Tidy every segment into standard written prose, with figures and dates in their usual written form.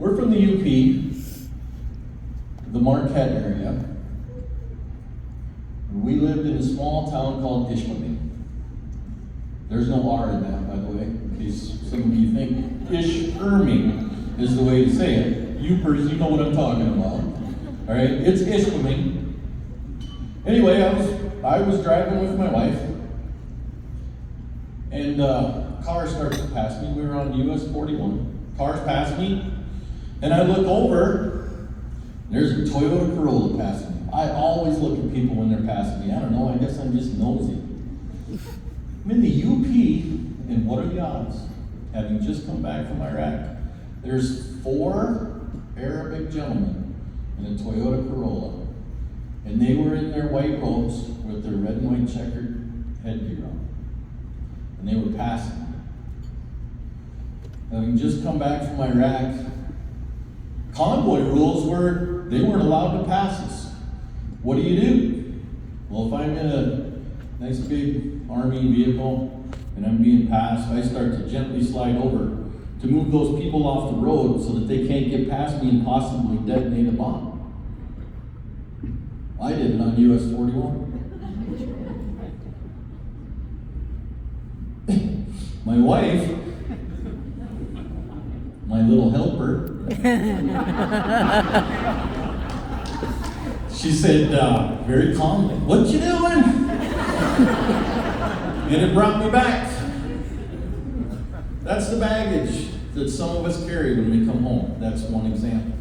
We're from the UP, the Marquette area. We lived in a small town called Ishpeming. There's no R in that, by the way, in case some of you think Ishpeming is the way to say it. Youpers, you know what I'm talking about. All right, it's Ishpeming. Anyway, I was driving with my wife, and car starts to pass me. We were on US 41. Cars pass me, and I look over, and there's a Toyota Corolla passing me. I always look at people when they're passing me. I don't know, I guess I'm just nosy. I'm in the UP, and what are the odds? Having just come back from Iraq, there's 4 Arabic gentlemen in a Toyota Corolla, and they were in their white robes with their red and white checkered headgear on, and they were passing me. Having just come back from Iraq, convoy rules were they weren't allowed to pass us. What do? Well, if I'm in a nice big army vehicle and I'm being passed, I start to gently slide over to move those people off the road so that they can't get past me and possibly detonate a bomb. I did it on US 41. My wife, my little helper, she said very calmly, "What you doing?" And it brought me back. That's the baggage that some of us carry when we come home. That's one example.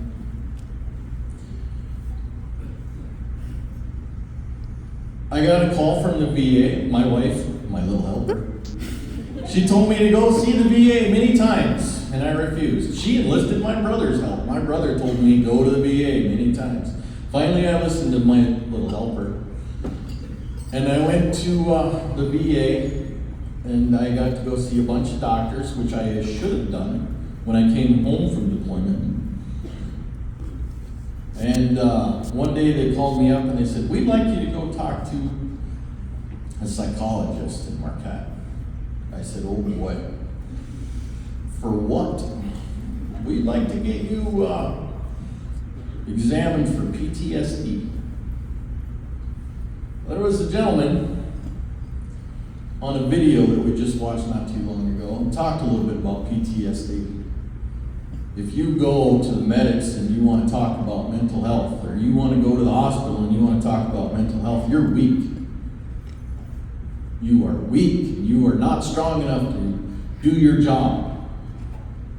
I got a call from the VA, my wife, my little helper. She told me to go see the VA many times, and I refused. She enlisted my brother's help. My brother told me go to the VA many times. Finally, I listened to my little helper, and I went to the VA, and I got to go see a bunch of doctors, which I should have done when I came home from deployment. And one day they called me up and they said, "We'd like you to go talk to a psychologist in Marquette." I said, "Oh boy, for what?" "We'd like to get you examined for PTSD." There was a gentleman on a video that we just watched not too long ago and talked a little bit about PTSD. If you go to the medics and you want to talk about mental health, or you want to go to the hospital and you want to talk about mental health, you're weak. You are weak. You are not strong enough to do your job.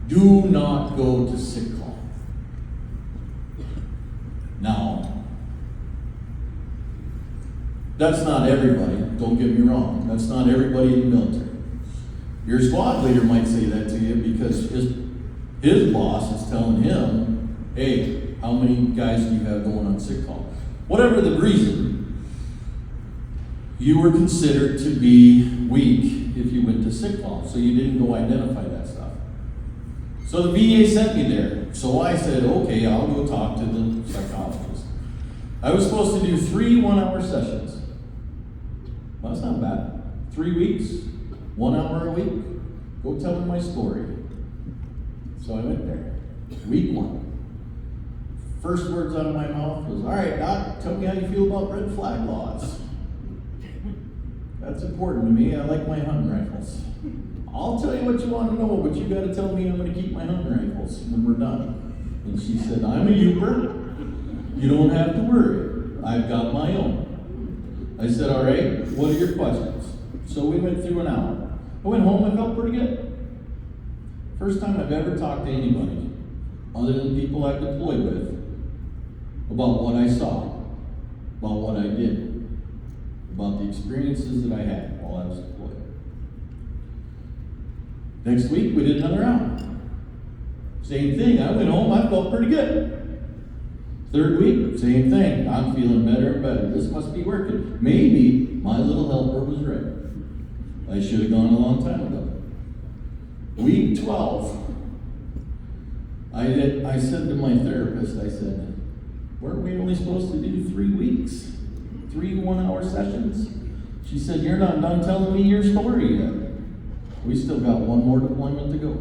Do not go to sick call. Now, that's not everybody, don't get me wrong. That's not everybody in the military. Your squad leader might say that to you because his boss is telling him, "Hey, how many guys do you have going on sick call?" Whatever the reason, you were considered to be weak if you went to sick call, so you didn't go identify that stuff. So the VA sent me there. So I said, okay, I'll go talk to the psychologist. I was supposed to do 3 one-hour sessions. Well, that's not bad. 3 weeks, 1 hour a week. Go tell her my story. So I went there. Week 1. First words out of my mouth was, "All right, Doc, tell me how you feel about red flag laws." That's important to me. I like my hunting rifles. "I'll tell you what you want to know, but you got to tell me I'm going to keep my hunting rifles when we're done." And she said, "I'm a Youper. You don't have to worry. I've got my own." I said, "All right, what are your questions?" So we went through an hour. I went home, I felt pretty good. First time I've ever talked to anybody, other than people I've deployed with, about what I saw, about what I did, about the experiences that I had while I was deployed. Next week, we did another hour. Same thing, I went home, I felt pretty good. Third week, same thing, I'm feeling better and better. This must be working. Maybe my little helper was right. I should have gone a long time ago. Week 12, I said to my therapist, I said, "Weren't we only supposed to do 3 weeks? 3 one-hour sessions?" She said, "You're not done telling me your story yet. We still got 1 more deployment to go."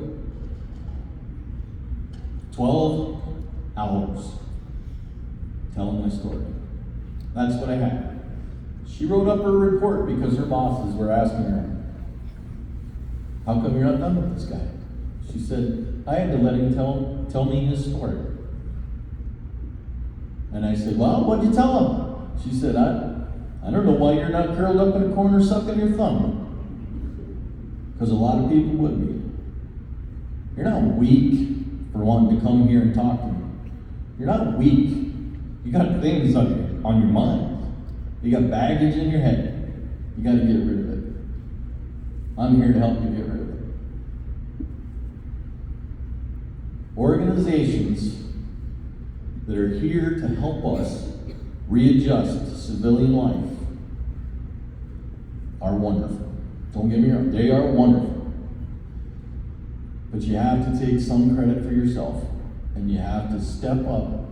12 hours telling my story. That's what I had. She wrote up her report because her bosses were asking her, how come you're not done with this guy? She said, I had to let him tell me his story. And I said, well, what'd you tell him? She said, I don't know why you're not curled up in a corner sucking your thumb. Because a lot of people would be. You're not weak for wanting to come here and talk to me. You're not weak. You got things on your mind. You got baggage in your head. You got to get rid of it. I'm here to help you get rid of it. Organizations that are here to help us readjust to civilian life are wonderful. Don't get me wrong, they are wonderful. But you have to take some credit for yourself, and you have to step up,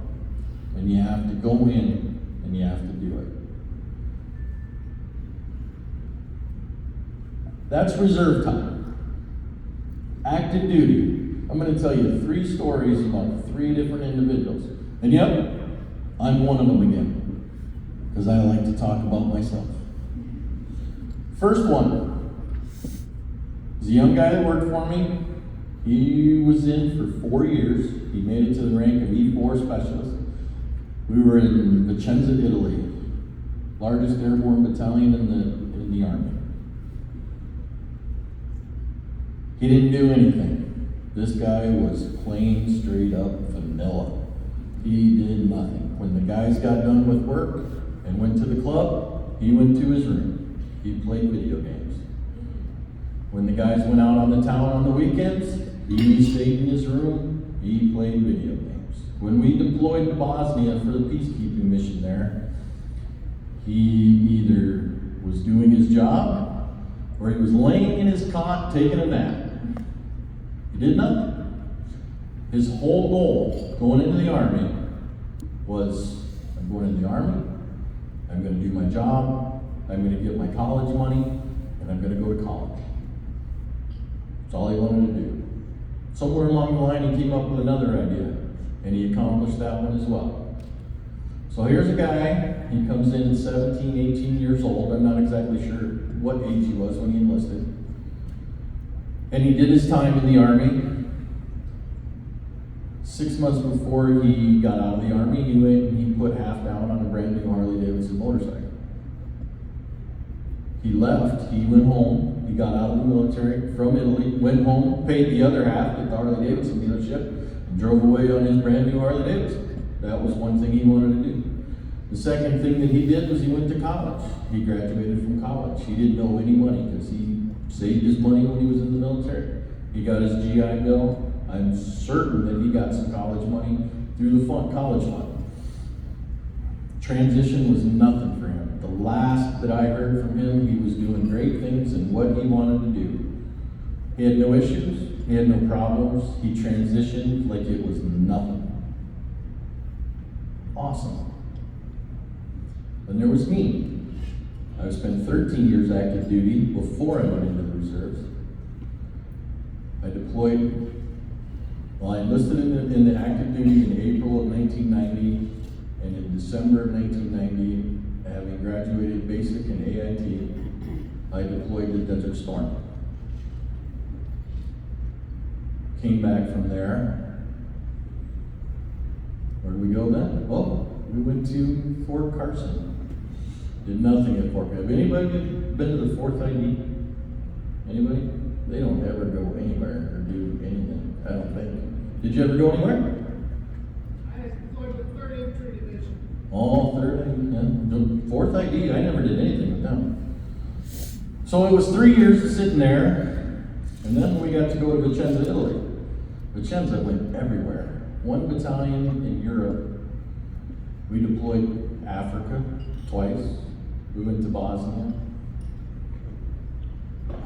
and you have to go in, and you have to do it. That's reserve time. Active duty. I'm going to tell you 3 stories about 3 different individuals. And yep, I'm one of them again, because I like to talk about myself. First one is a young guy that worked for me. He was in for 4 years. He made it to the rank of E4 specialist. We were in Vicenza, Italy, largest airborne battalion in the Army. He didn't do anything. This guy was plain, straight up vanilla. He did nothing. When the guys got done with work and went to the club, he went to his room. He played video games. When the guys went out on the town on the weekends, he stayed in his room. He played video games. When we deployed to Bosnia for the peacekeeping mission there, he either was doing his job or he was laying in his cot taking a nap. He did nothing. His whole goal going into the Army was, I'm going into the Army, I'm going to do my job, I'm going to get my college money, and I'm going to go to college. That's all he wanted to do. Somewhere along the line, he came up with another idea, and he accomplished that one as well. So here's a guy, he comes in at 17, 18 years old. I'm not exactly sure what age he was when he enlisted. And he did his time in the Army. 6 months before he got out of the Army, he went and he put half down on a brand new Harley-Davidson motorcycle. He left, he went home, he got out of the military from Italy, went home, paid the other half at the Harley-Davidson dealership, and drove away on his brand new Harley-Davidson. That was one thing he wanted to do. The second thing that he did was he went to college. He graduated from college. He didn't owe any money because he saved his money when he was in the military. He got his GI Bill. I'm certain that he got some college money through the college fund. Transition was nothing for him. The last that I heard from him, he was doing great things and what he wanted to do. He had no issues. He had no problems. He transitioned like it was nothing. Awesome. Then there was me. I spent 13 years active duty before I went into the reserves. I deployed, well, I enlisted in the active duty in April of 1990, and in December of 1990, having graduated basic and AIT, I deployed to Desert Storm. Came back from there. Where did we go then? Well, we went to Fort Carson. Did nothing at Fort Carson. Have anybody been to the 4th ID? Anybody? They don't ever go anywhere or do anything, I don't think. Did you ever go anywhere? I deployed with 3rd Infantry Division. Oh, 3rd ID, yeah. The 4th ID, I never did anything with them. So it was 3 years of sitting there, and then we got to go to Vicenza, Italy. Vicenza went everywhere. 1 battalion in Europe. We deployed Africa twice. We went to Bosnia.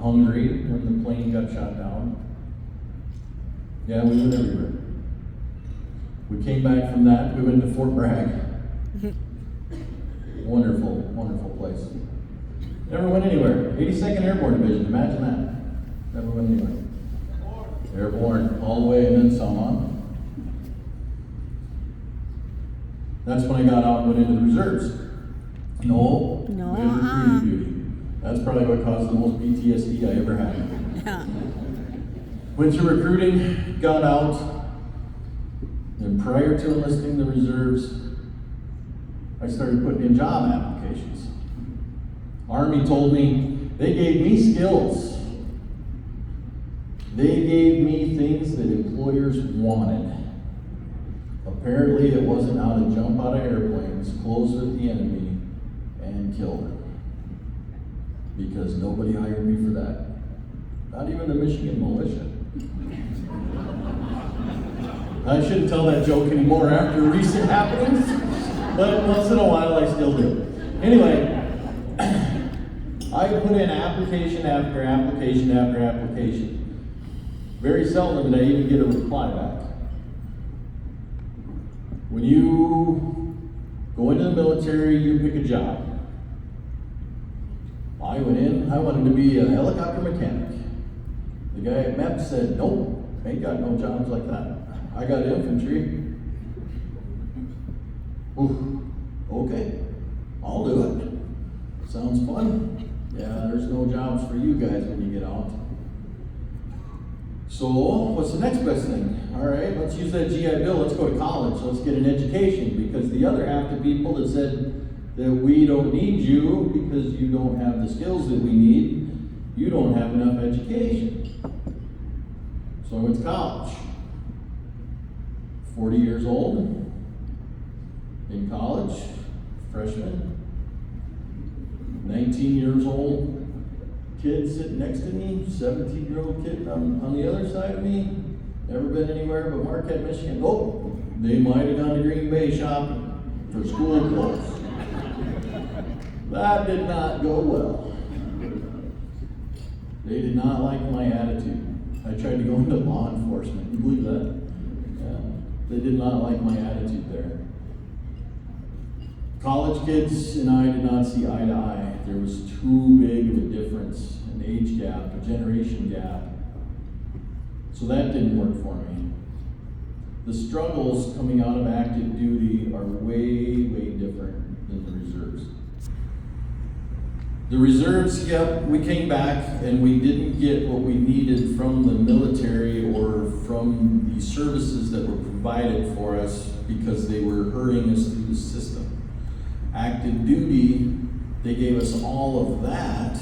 Hungary, when the plane got shot down. Yeah, we went everywhere. We came back from that, we went to Fort Bragg. Wonderful, wonderful place. Never went anywhere. 82nd Airborne Division, imagine that. Never went anywhere. Airborne, all the way, and then some on. That's when I got out and went into the reserves. No. No, we had recruiting duty. That's probably what caused the most PTSD I ever had. Yeah. Went to recruiting, got out, and prior to enlisting the reserves, I started putting in job applications. Army told me, they gave me skills. They gave me things that employers wanted. Apparently it wasn't how to jump out of airplanes, close with the enemy, and kill them. Because nobody hired me for that. Not even the Michigan militia. I shouldn't tell that joke anymore after recent happenings, but once in a while I still do. Anyway, I put in application after application after application. Very seldom did I even get a reply back. When you go into the military, you pick a job. I went in, I wanted to be a helicopter mechanic. The guy at MEP said, nope, ain't got no jobs like that. I got infantry. Ooh, okay, I'll do it. Sounds fun. Yeah, there's no jobs for you guys when you get out. So, what's the next best thing? All right, let's use that GI Bill, let's go to college, let's get an education, because the other half of the people that said that we don't need you because you don't have the skills that we need, you don't have enough education. So I went to college. 40 years old, in college, freshman, 19 years old, kid sitting next to me, 17-year-old kid on the other side of me, never been anywhere but Marquette, Michigan. Oh, they might have gone to Green Bay shopping for school clothes. That did not go well. They did not like my attitude. I tried to go into law enforcement. You believe that? Yeah. They did not like my attitude there. College kids and I did not see eye to eye. There was too big of a difference, an age gap, a generation gap. So that didn't work for me. The struggles coming out of active duty are way, way different than the reserves. The reserves, yep, we came back and we didn't get what we needed from the military or from the services that were provided for us because they were hurrying us through the system. Active duty, they gave us all of that.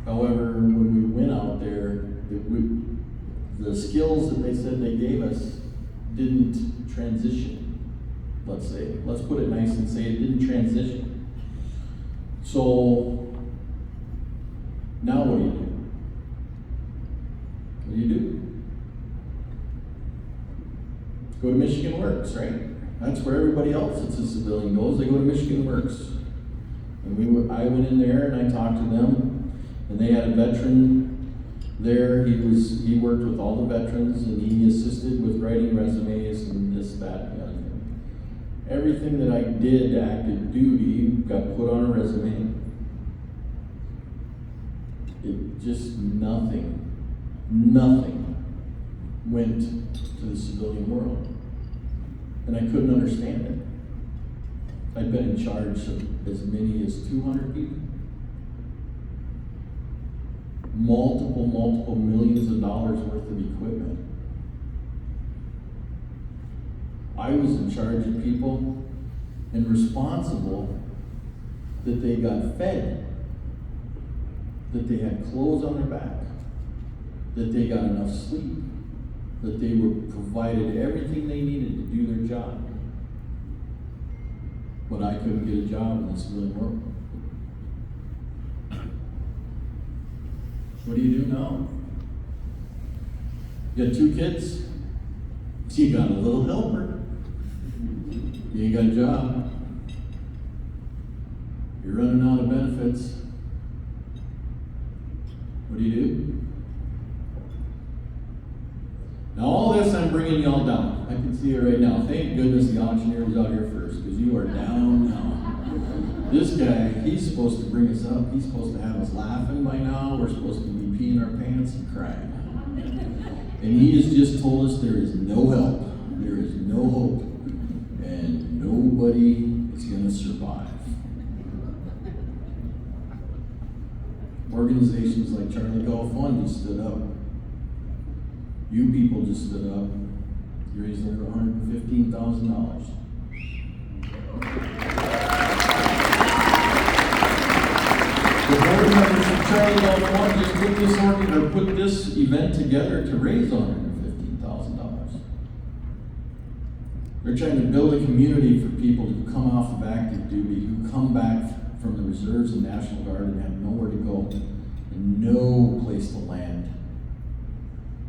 However, when we went out there, the skills that they said they gave us didn't transition, let's say. Let's put it nice and say it didn't transition. So, now what do you do? What do you do? Go to Michigan Works, right? That's where everybody else that's a civilian goes. They go to Michigan Works. And I went in there and I talked to them, and they had a veteran there. He worked with all the veterans and he assisted with writing resumes and this, that, and the other thing. Everything that I did active duty got put on a resume. It just nothing went to the civilian world. And I couldn't understand it. I'd been in charge of as many as 200 people. Multiple millions of dollars worth of equipment. I was in charge of people and responsible that they got fed, that they had clothes on their back, that they got enough sleep, that they were provided everything they needed to do their job. But I couldn't get a job in the civilian world. What do you do now? You got 2 kids? You got a little helper. You ain't got a job. You're running out of benefits. What do you do? Now all this I'm bringing y'all down. I can see it right now. Thank goodness the auctioneer was out here first, because you are down now. This guy, he's supposed to bring us up. He's supposed to have us laughing by now. We're supposed to be peeing our pants and crying. And he has just told us there is no help. There is no hope. nobody is gonna survive. Organizations like Charlie Golf One just stood up. You people just stood up. You raised over $115,000. The board members of Charlie Golf One just put this event together to raise $115,000. They're trying to build a community for people who come off of active duty, who come back from the reserves and National Guard and have nowhere to go and no place to land.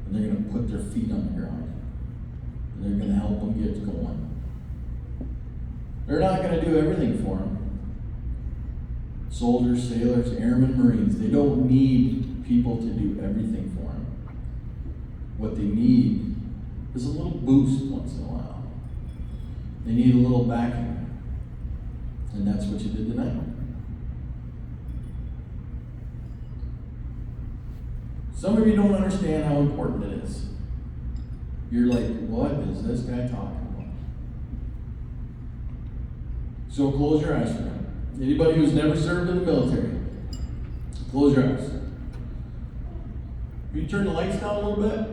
And they're going to put their feet on the ground. And they're going to help them get going. They're not going to do everything for them. Soldiers, sailors, airmen, Marines, they don't need people to do everything for them. What they need is a little boost once in a while. They need a little backing. And that's what you did tonight. Some of you don't understand how important it is. You're like, what is this guy talking about? So close your eyes for me. Anybody who's never served in the military, close your eyes. Will you turn the lights down a little bit?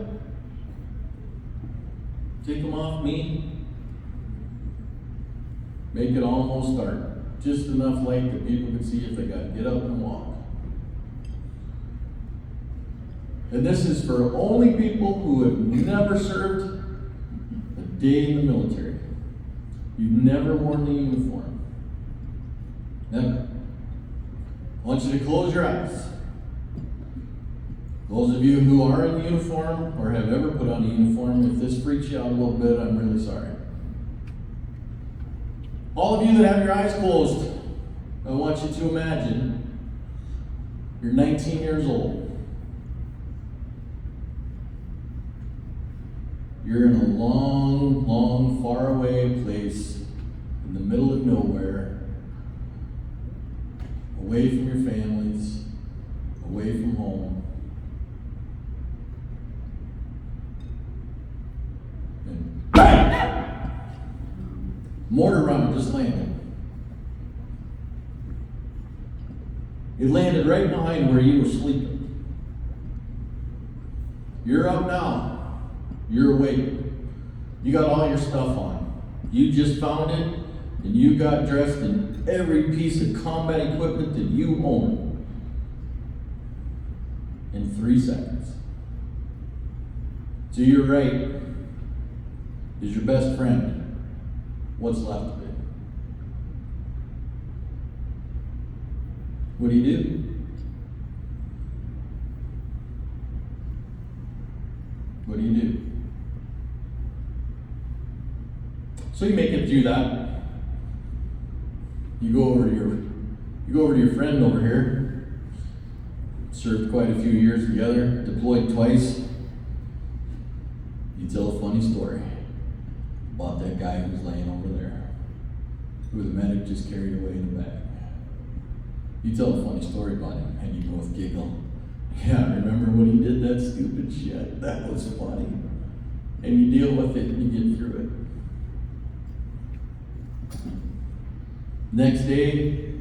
Take them off me. Make it almost dark. Just enough light that people can see if they got to get up and walk. And this is for only people who have never served a day in the military. You've never worn the uniform. Never. I want you to close your eyes. Those of you who are in uniform or have ever put on a uniform, if this freaks you out a little bit, I'm really sorry. All of you that have your eyes closed, I want you to imagine you're 19 years old. You're in a long, long, far away place in the middle of nowhere, away from your families, away from home. And bang! Mortar round just landed. It landed right behind where you were sleeping. You're up now. You're awake. You got all your stuff on. You just found it, and you got dressed in every piece of combat equipment that you own in 3 seconds. To your right is your best friend. What's left of it? What do you do? What do you do? So you make it through that. You go over to your friend over here. Served quite a few years together, deployed twice. You tell a funny story about that guy who's laying over there, who the medic just carried away in the back. You tell a funny story about him, and you both giggle. Yeah, remember when he did that stupid shit? That was funny. And you deal with it and you get through it. Next day,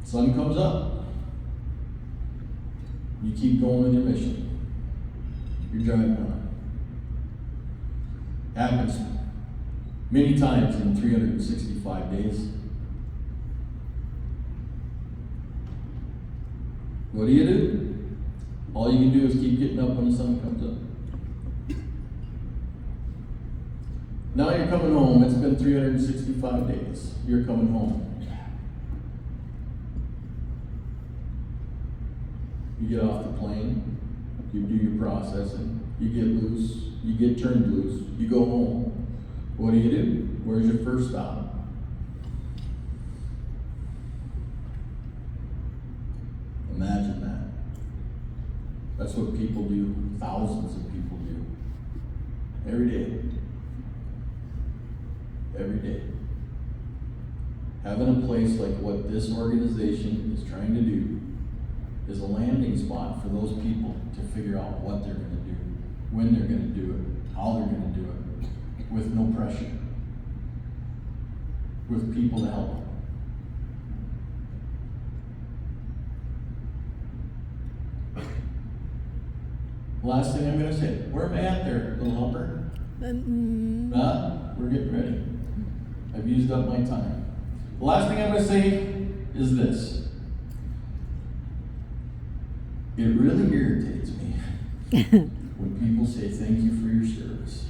sun comes up. You keep going with your mission. You're driving on. Happens many times in 365 days. What do? All you can do is keep getting up when the sun comes up. Now you're coming home. It's been 365 days. You're coming home. You get off the plane. You do your processing. You get loose. You get turned loose. You go home. What do? Where's your first stop? Imagine that. That's what people do. Thousands of people do. Every day. Every day. Having a place like what this organization is trying to do is a landing spot for those people to figure out what they're going to do, when they're going to do it, how they're going to do it, with no pressure. with people to help. Last thing I'm gonna say, where am I at there, little helper? We're getting ready. I've used up my time. The last thing I'm gonna say is this. It really irritates me when people say thank you for your service.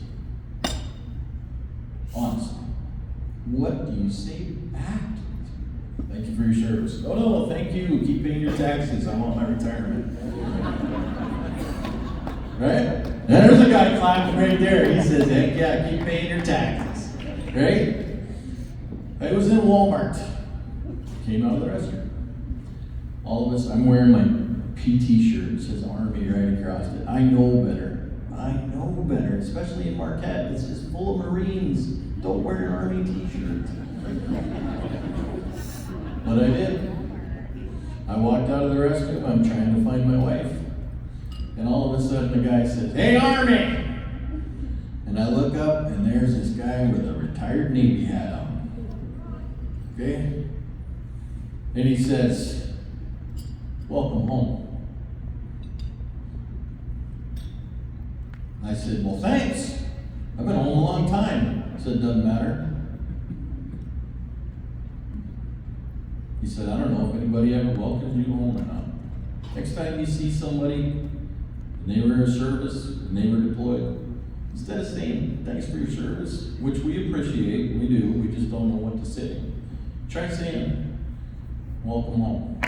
Honestly, what do you say back to it? Thank you for your service. Oh no, thank you. Keep paying your taxes. I want my retirement. Right? And there's a guy clapping right there. He says, heck yeah, keep paying your taxes. Right? I was in Walmart. Came out of the restroom. All of us, I'm wearing my PT shirt. It says Army right across it. I know better. I know better. Especially in Marquette. It's just full of Marines. Don't wear an Army t-shirt. But I did. I walked out of the restroom. I'm trying to find my wife. And all of a sudden the guy says, "Hey, Army!" And I look up and there's this guy with a retired Navy hat on. Okay? And he says, "Welcome home." I said, "Well, thanks. I've been home a long time." I said, "Doesn't matter." He said, "I don't know if anybody ever welcomes you home or not. Next time you see somebody, and they were in service, and they were deployed, instead of saying thanks for your service, which we appreciate, we do, we just don't know what to say, try saying welcome home."